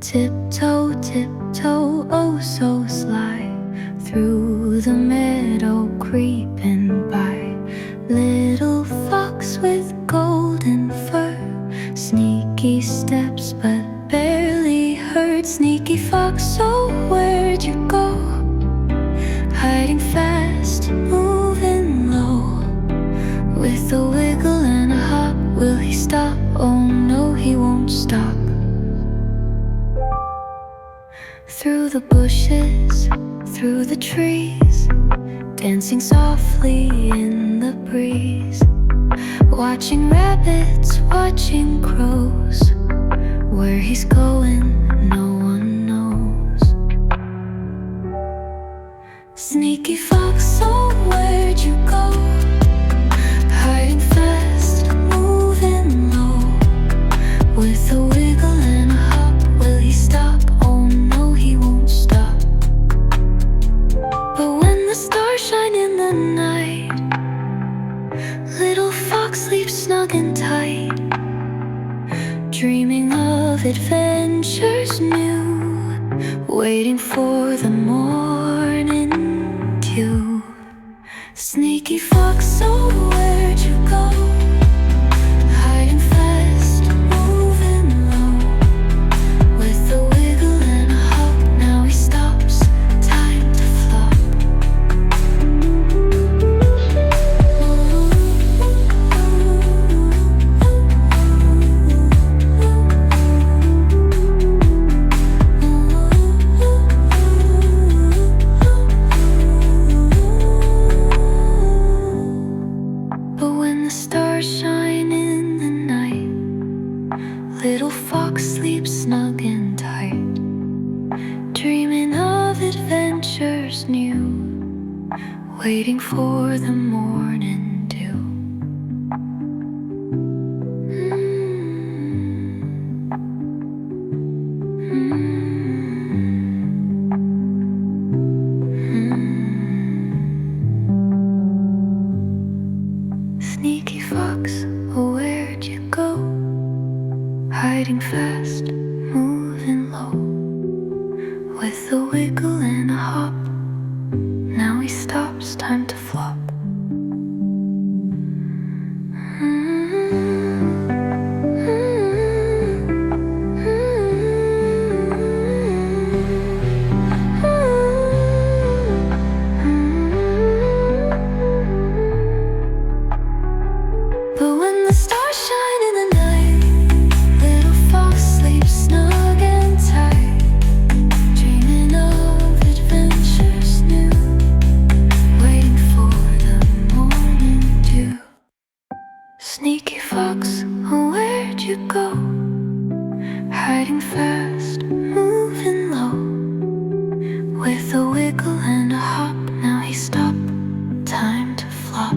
Tiptoe, tiptoe, oh so sly, through the meadow creeping by. Little fox with golden fur, sneaky steps but barely heard. Sneaky fox, oh where'd you go? Hiding fast, moving low, with a wiggle and a hop. Will he stop? Oh no, he won't stop. Through the bushes, through the trees, dancing softly in the breeze. Watching rabbits, watching crows. Where he's going, no one knows. Sneaky fox, oh where'd you go? Hiding fast, moving low, with a wiggle and a hop. Will he stop? Oh no, he won't stop. But when the stars shine in the night, little fox sleeps snug and tight, dreaming of adventures new, waiting for the morning dew. Sneaky fox, oh where'd you go? Hiding fast, moving low, with a wiggle and a hop. Now he stops, time to flop. But when the stars shine in the night, little fox sleeps snug and tight, dreaming of adventures new, waiting for the morning dew. Sneaky fox, oh where'd you go? Hiding fast, moving low, with a wiggle and a hop. Now he stops, time to flop. But when the stars shine in the night, little fox sleeps snug and tight, dreaming of adventures new, waiting for the morning dew. Sneaky fox, oh where'd you go? Hiding fast, moving low, with a wiggle and a hop. Now he stopped, time to flop.